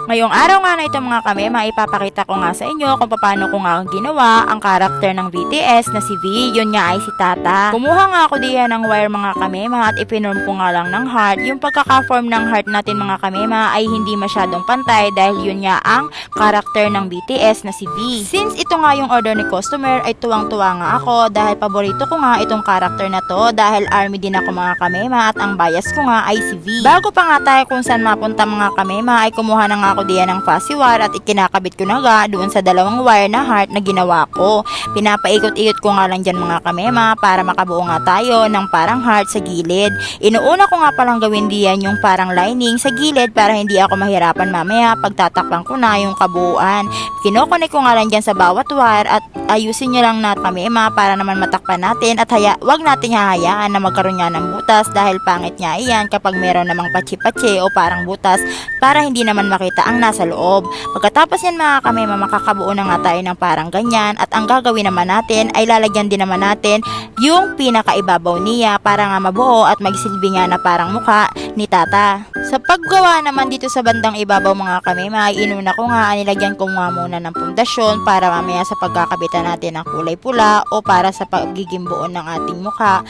Ngayong araw nga na ito mga kame, maipapakita ko nga sa inyo kung paano ko nga ginawa ang karakter ng BTS na si V. Yun nga ay si Tata. Kumuha nga ako diyan ng wire mga kamema at ipinorm ko nga lang ng heart. Yung pagkaka-form ng heart natin mga kamema ay hindi masyadong pantay dahil yun nga ang karakter ng BTS na si V. Since ito nga yung order ni customer ay tuwang-tuwa nga ako dahil paborito ko nga itong karakter na to dahil army din ako mga kamema at ang bias ko nga ay si V. Bago pa nga tayo kung saan mapunta mga kamema ay kumuha na nga ako diyan ng fuzzy wire at ikinakabit ko na nga doon sa dalawang wire na heart na ginawa ko. Pinapaikot-ikot ko nga lang dyan mga kamema para makabuo nga tayo ng parang heart sa gilid. Inuuna ko nga palang gawin diyan yung parang lining sa gilid para hindi ako mahirapan mamaya pagtatakpan ko na yung kabuuan. Kinokonek ko nga lang dyan sa bawat wire at ayusin nyo lang na kamema para naman matakpan natin at wag natin hahayaan na magkaroon nga ng butas dahil pangit nga iyan kapag meron namang patsi-patsi o parang butas para hindi naman makita ang nasa loob. Pagkatapos yan mga kamema, makakabuo na nga tayo ng parang ganyan at ang gagawin naman natin ay lalagyan din naman natin yung pinakaibabaw niya para nga mabuo at magsilbi nga na parang mukha ni Tata. Sa paggawa naman dito sa bandang ibabaw mga kamema, ay inuna ko nga nilagyan ko nga muna ng pundasyon para mamaya sa pagkakabitan natin ng kulay pula o para sa pagiging buo ng ating mukha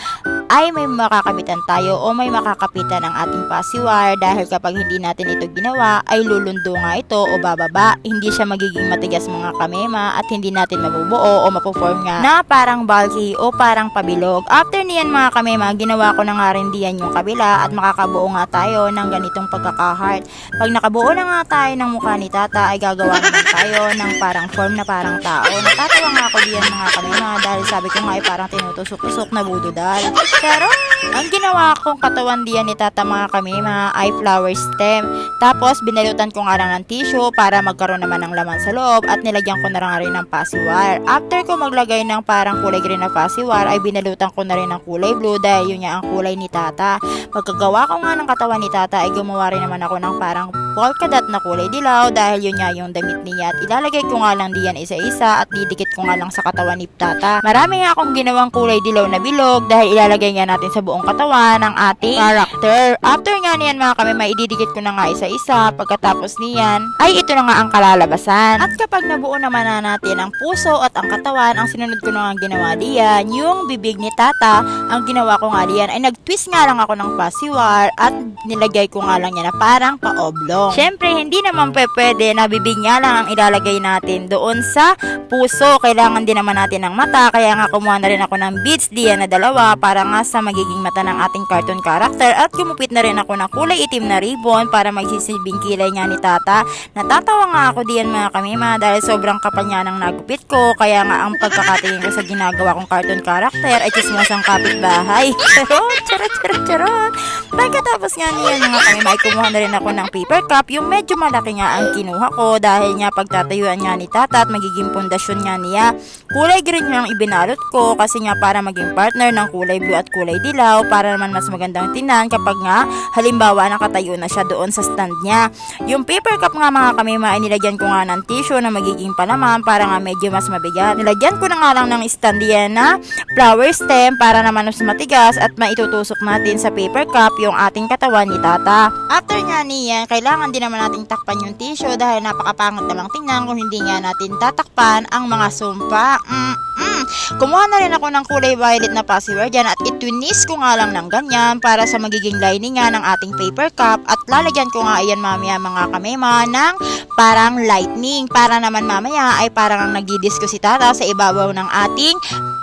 ay may makakabitan tayo o may makakapitan ng ating fuzzy wire dahil kapag hindi natin ito ginawa ay lulundo nga ito o bababa, hindi siya magiging matigas mga kamema at hindi natin mabubuo o mapuform nga na parang bulky o parang pabilog. After niyan mga kamema, ginawa ko na nga rin diyan yung kabila at makakabuo nga tayo ng ganitong pagkaka-heart. Pag nakabuo na nga tayo ng mukha ni Tata ay gagawa naman tayo ng parang form na parang tao. Natatawa nga ako diyan mga kamema dahil sabi ko nga ay parang tinutusok-tusok na budodal. Pero ang ginawa kong katawan diyan ni Tata mga kamema ay flower stem. Tapos binalutan ko nga lang ng tissue para magkaroon naman ng laman sa loob at nilagyan ko na rin ng fuzzy wire. After ko maglagay ng parang kulay green na fuzzy wire ay binalutan ko na rin ng kulay blue dahil yun nga ang kulay ni Tata. Pagkagawa ko nga ng katawan ni Tata ay gumawa rin naman ako ng parang polka dot na kulay dilaw dahil yun nga yung damit niya at ilalagay ko nga lang diyan isa-isa at didikit ko nga lang sa katawan ni Tata. Marami nga akong ginawang kulay dilaw na bilog dahil ilalagay nga natin sa buong katawan ng ating character. After nga niyan mga kami, maididikit ko na nga isa-isa. Pagkatapos niyan ay ito na nga ang kalalabasan. At kapag nabuo naman na natin ang puso at ang katawan, ang sinunod ko na nga ginawa diyan, yung bibig ni Tata, ang ginawa ko nga diyan ay nag-twist nga lang ako ng fuzzy wire at nilagay ko nga lang yan na parang pa-oblong. Syempre, hindi naman pwede na bibig nga lang ang ilalagay natin doon sa puso. Kailangan din naman natin ng mata, kaya nga kumuha na rin ako ng beads diyan na dalawa para nga sa magiging mata ng ating cartoon character at gumupit na rin ako ng kulay itim na ribbon para magsisilbing kilay nga ni Tata. Natatawa nga ako diyan mga kamima dahil sobrang kapal nga ng nagupit ko, kaya nga ang pagkakatingin ko sa ginagawa kong cartoon character ay chismosang kapitbahay. Charot. Pagkatapos nga niyan mga kamima ay kumuha na rin ako ng paper cup, yung medyo malaki nga ang kinuha ko dahil nga pagtatayuan nga ni Tata at magiging pundasyon nga niya. Kulay green yung ibinalot ko kasi nga para maging partner ng kulay blue at kulay dilaw para naman mas magandang tingnan kapag nga halimbawa nakatayo na siya doon sa stand niya. Yung paper cup nga mga kamima ay nilagyan ko nga ng tissue na magiging palaman para nga medyo mas mabigat. Nilagyan ko na nga lang ng stand yan na flower stem para naman mas matigas at maitutusok natin sa paper cup yung ating katawan ni Tata. After nga niyan, kailangan din naman nating takpan yung tissue dahil napakapangit namang tingnan kung hindi nga natin tatakpan ang mga sumpa. Kumuha na rin ako ng kulay violet na fuzzy wire dyan at itwinis ko nga lang ng ganyan para sa magiging lining nga ng ating paper cup at lalagyan ko nga ayan mamaya mga kamema ng parang lightning para naman mamaya ay parang nagdidisco si Tata sa ibabaw ng ating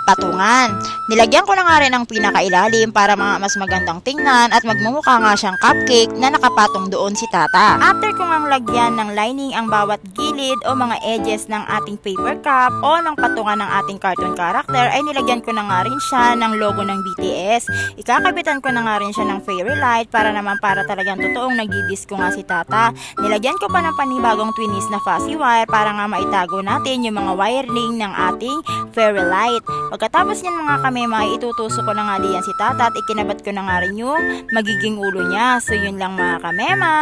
patungan. Nilagyan ko na nga rin ang pinakailalim para mas magandang tingnan at magmumukha nga siyang cupcake na nakapatong doon si Tata. After ko nga lagyan ng lining ang bawat gilid o mga edges ng ating paper cup o ng patungan ng ating cartoon character ay nilagyan ko na nga rin siya ng logo ng BTS. Ikakabitan ko na nga rin siya ng fairy light para naman para talagang totoong nagdidisco nga si Tata. Nilagyan ko pa ng panibagong twinis na fuzzy wire para nga maitago natin yung mga wiring ng ating fairy light. Pagkatapos niyan mga kamema, itutusok ko na nga diyan si Tata at ikinabat ko na nga rin yung magiging ulo niya. So yun lang mga kamema.